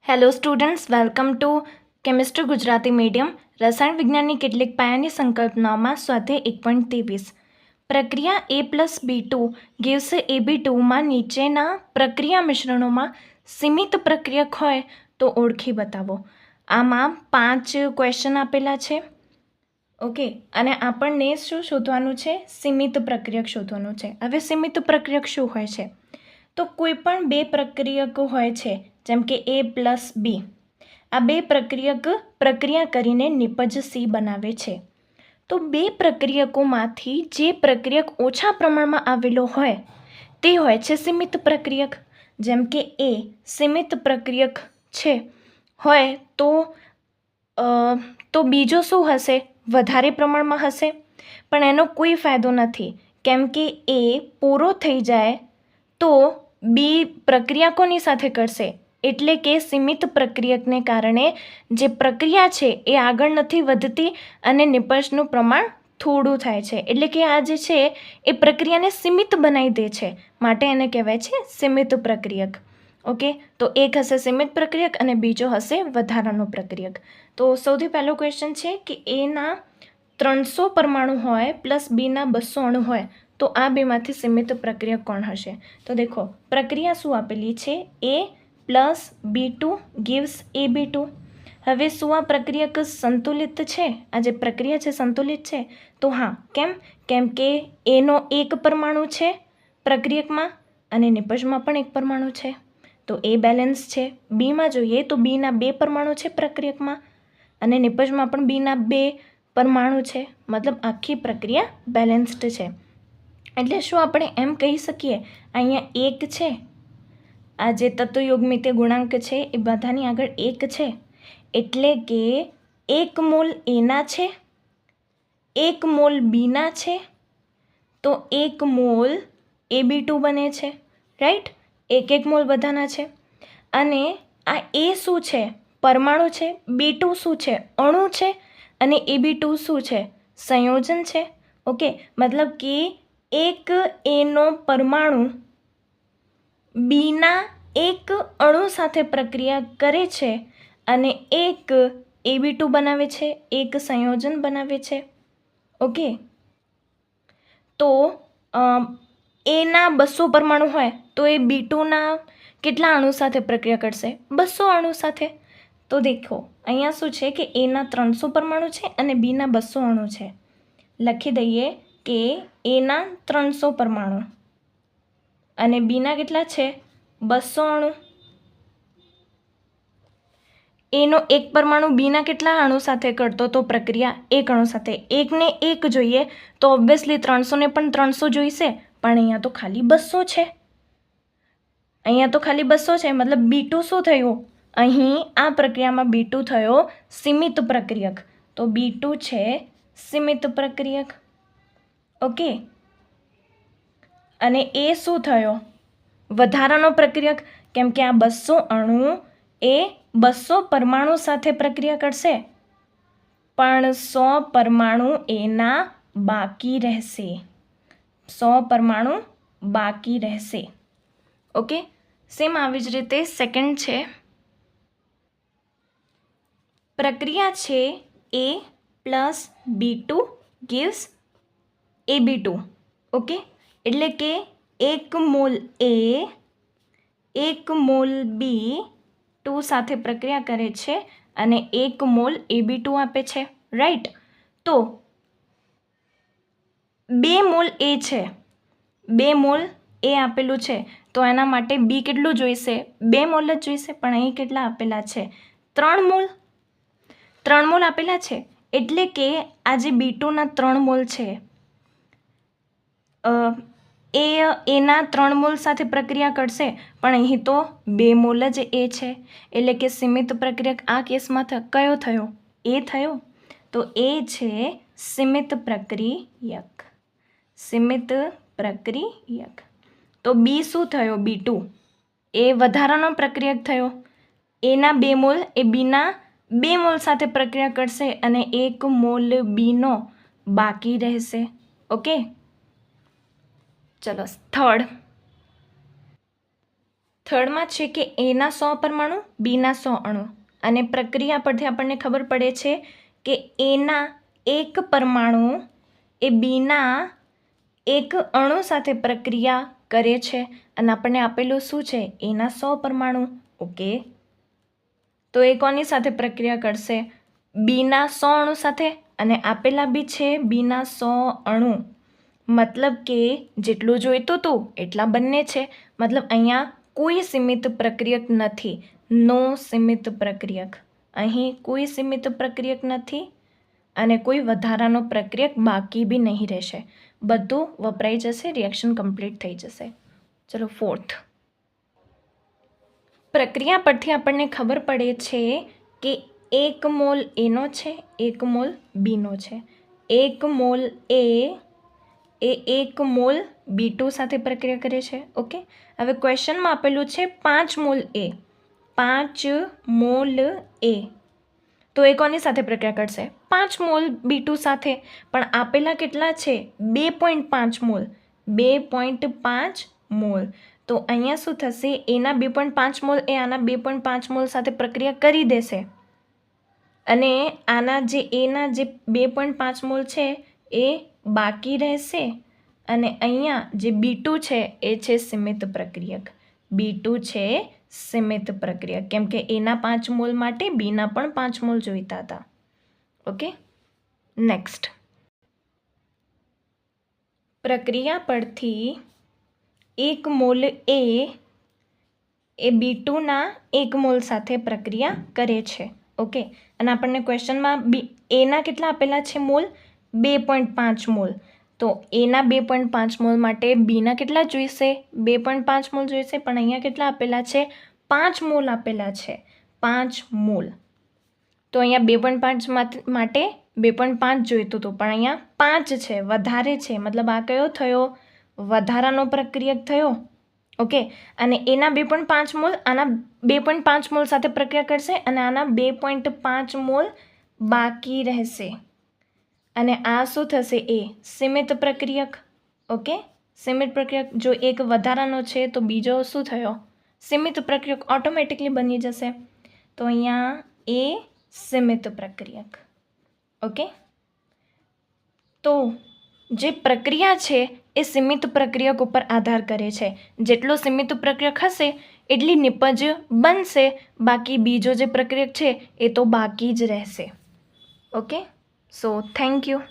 Hello students, welcome to chemistry Gujarati medium. રસાયણ વિજ્ઞાનની કેટલીક પાયાની સંકલ્પનાઓમાં સ્વાધ્યાય 1.23 પ્રક્રિયા A+B2 gives AB2માં નીચેના પ્રક્રિયા મિશ્રણોમાં સીમિત પ્રક્રિયક હોય તો ઓળખી બતાવો. આમાં 5 ક્વેશ્ચન આપેલા છે. ઓકે, અને આપણને શું શોધવાનું છે? સીમિત પ્રક્રિયક શોધવાનું છે. હવે સીમિત પ્રક્રિયક શું હોય છે? તો કોઈ પણ બે પ્રક્રિયકો હોય છે, જેમ કે A+B. આ બે પ્રક્રિયક પ્રક્રિયા કરીને નિપજ C બનાવે છે. તો બે પ્રક્રિયકોમાંથી જે પ્રક્રિયક ઓછા પ્રમાણમાં આવેલો હોય તે હોય છે સીમિત પ્રક્રિયક. જેમ કે A સીમિત પ્રક્રિયક છે હોય તો બીજો શું હશે? વધારે પ્રમાણમાં હશે. પણ એનો કોઈ ફાયદો નથી, કેમ કે A પૂરો થઈ જાય તો બી પ્રક્રિયા કોની સાથે કરશે? એટલે કે સીમિત પ્રક્રિયકને કારણે જે પ્રક્રિયા છે એ આગળ નથી વધતી અને નિપજનું પ્રમાણ થોડું થાય છે. એટલે કે આ જે છે એ પ્રક્રિયાને સીમિત બનાવી દે છે, માટે એને કહેવાય છે સીમિત પ્રક્રિયક. ઓકે, તો એક હશે સીમિત પ્રક્રિયક અને બીજો હશે વધારાનો પ્રક્રિયક. તો સૌથી પહેલો ક્વેશ્ચન છે કે એના 300 પરમાણુ હોય પ્લસ બીના 200 અણુ હોય તો આ બેમાંથી સીમિત પ્રક્રિયક કોણ હશે? તો દેખો, પ્રક્રિયા શું આપેલી છે? A+B2 gives AB2. હવે શું આ પ્રક્રિયક સંતુલિત છે? આ જે પ્રક્રિયા છે સંતુલિત છે? તો હા. કેમ કે એનો એક પરમાણુ છે પ્રક્રિયકમાં અને નિપજમાં પણ એક પરમાણુ છે, તો એ બેલેન્સ છે. બીમાં જોઈએ તો બીના 2 પરમાણુ છે પ્રક્રિયકમાં અને નિપજમાં પણ બીના 2 પરમાણુ છે, મતલબ આખી પ્રક્રિયા બેલેન્સ્ડ છે. એટલે શું આપણે એમ કહી શકીએ અહીંયા એક છે, આ જે તત્વયોગમિતીય ગુણાંક છે એ બધાની આગળ એક છે, એટલે કે 1 મોલ એના છે, 1 મોલ બીના છે, તો 1 મોલ AB2 બને છે. રાઈટ? 1 મોલ બધાના છે. અને આ એ શું છે? પરમાણુ છે. B2 શું છે? અણુ છે. અને AB2 શું છે? સંયોજન છે. ઓકે, મતલબ કે એક એનો પરમાણુ બીના એક અણુ સાથે પ્રક્રિયા કરે છે અને એક AB2 બનાવે છે, એક સંયોજન બનાવે છે. ઓકે, તો એના 200 પરમાણુ હોય તો એ B2ના કેટલા અણુ સાથે પ્રક્રિયા કરશે? 200 અણુ સાથે. તો દેખો, અહીંયા શું છે કે એના 300 પરમાણુ છે અને બીના 200 અણુ છે. લખી દઈએ કે એના 300 પરમાણુ અને બીના કેટલા છે? 200 અણુ. એનો એક પરમાણુ બીના કેટલા અણુ સાથે કરતો તો પ્રક્રિયા? એક અણુ સાથે. એકને એક જોઈએ તો ઓબ્વિયસલી 300 ને પણ 300 જોઈશે, પણ અહીંયા તો ખાલી 200 છે. મતલબ B2 શું થયું? અહીં આ પ્રક્રિયામાં B2 થયો સીમિત પ્રક્રિયક. તો B2 છે સીમિત પ્રક્રિયક. ઓકે, અને એ શું થયો? વધારાનો પ્રક્રિયક, કેમ કે આ 200 અણુ એ 200 પરમાણુ સાથે પ્રક્રિયા કરશે, પણ 100 પરમાણુ એના બાકી રહેશે. 100 પરમાણુ બાકી રહેશે. ઓકે, સેમ આવી જ રીતે સેકન્ડ છે. પ્રક્રિયા છે A+B2 gives AB2. ઓકે, એટલે કે 1 મોલ A 1 મોલ B2 સાથે પ્રક્રિયા કરે છે અને 1 મોલ AB2 આપે છે. રાઈટ? તો 2 મોલ A છે, 2 મોલ A આપેલું છે, તો એના માટે B કેટલું જોઈશે? 2 મોલ જ જોઈશે. પણ અહીં કેટલા આપેલા છે? 3 મોલ. 3 મોલ આપેલા છે, એટલે કે આ જે B2ના 3 મોલ છે એ એના 3 મોલ સાથે પ્રક્રિયા કરશે, પણ અહીં તો 2 મોલ જ એ છે, એટલે કે સીમિત પ્રક્રિયક આ કેસમાં કયો થયો? એ થયો. તો એ છે સીમિત પ્રક્રિયક. સીમિત પ્રક્રિયક. તો B શું થયો? B2 એ વધારાનો પ્રક્રિયક થયો. એના 2 મોલ એ બીના 2 મોલ સાથે પ્રક્રિયા કરશે અને 1 મોલ બીનો બાકી રહેશે. ઓકે, ચલો થર્ડ. થર્ડમાં છે કે એના 100 પરમાણુ, બીના 100 અણુ. અને પ્રક્રિયા પરથી આપણને ખબર પડે છે કે એના 1 પરમાણુ એ બીના 1 અણુ સાથે પ્રક્રિયા કરે છે. અને આપણને આપેલું શું છે? એના 100 પરમાણુ. ઓકે, તો એ કોની સાથે પ્રક્રિયા કરશે? બીના 100 અણુ સાથે. અને આપેલા બી છે બીના 100 અણુ, મતલબ કે જેટલું જોઈતું હતું એટલા બંને છે. મતલબ અહીંયા કોઈ સીમિત પ્રક્રિયક નથી. નો સીમિત પ્રક્રિયક. અહીં કોઈ સીમિત પ્રક્રિયક નથી અને કોઈ વધારાનો પ્રક્રિયક બાકી બી નહીં રહેશે. બધું વપરાઈ જશે, રિએક્શન કમ્પ્લીટ થઈ જશે. ચલો ફોર્થ. પ્રક્રિયા પરથી આપણને ખબર પડે છે કે 1 મોલ એનો છે, 1 મોલ બીનો છે. 1 મોલ એ 1 મોલ B2 સાથે પ્રક્રિયા કરે છે. ઓકે, હવે ક્વેશ્ચનમાં આપેલું છે 5 મોલ એ. 5 મોલ એ, તો એ કોની સાથે પ્રક્રિયા કરશે? 5 મોલ B2 સાથે. પણ આપેલા કેટલા છે? 2.5 મોલ. 2.5 મોલ. તો અહીંયા શું થશે? એના 2.5 મોલ એ આના 2.5 મોલ સાથે પ્રક્રિયા કરી દેશે. અને આના જે એના જે 2.5 મોલ છે એ બાકી રહેશે. અને અહીંયા જે B2 છે એ છે સીમિત પ્રક્રિયક. B2 છે સીમિત પ્રક્રિયક, કેમ કે એના 5 મોલ માટે બીના પણ 5 મોલ જોઈતા હતા. Okay, next. પ્રક્રિયા પરથી 1 મોલ એ B2ના 1 મોલ સાથે પ્રક્રિયા કરે છે. ઓકે, અને આપણને ક્વેશ્ચનમાં એના કેટલા આપેલા છે મોલ? 2.5 મોલ. તો એના 2.5 મોલ માટે બીના કેટલા જોઈશે? 2.5 મોલ જોઈશે. પણ અહીંયા કેટલા આપેલા છે? 5 મોલ આપેલા છે. 5 મોલ. તો અહીંયા 2.5 માટે 2.5 જોઈતું હતું, પણ અહીંયા 5 છે, વધારે છે. મતલબ આ કયો થયો? વધારાનો પ્રક્રિયક થયો. ઓકે, અને એના 2.5 મોલ આના 2.5 મોલ સાથે પ્રક્રિયા કરશે અને આના 2.5 મોલ બાકી રહેશે. અને આ શું થશે? એ સીમિત પ્રક્રિયક. ઓકે, સીમિત પ્રક્રિયક. જો એક વધારાનો છે તો બીજો શું થયો? સીમિત પ્રક્રિયક ઓટોમેટિકલી બની જશે. તો અહીંયા એ સીમિત પ્રક્રિયક. ઓકે, તો જે પ્રક્રિયા છે એ સીમિત પ્રક્રિયક ઉપર આધાર કરે છે. જેટલો સીમિત પ્રક્રિયક હશે એટલી નિપજ બનશે. બાકી બીજો જે પ્રક્રિયક છે એ તો બાકી જ રહેશે. Okay, so thank you.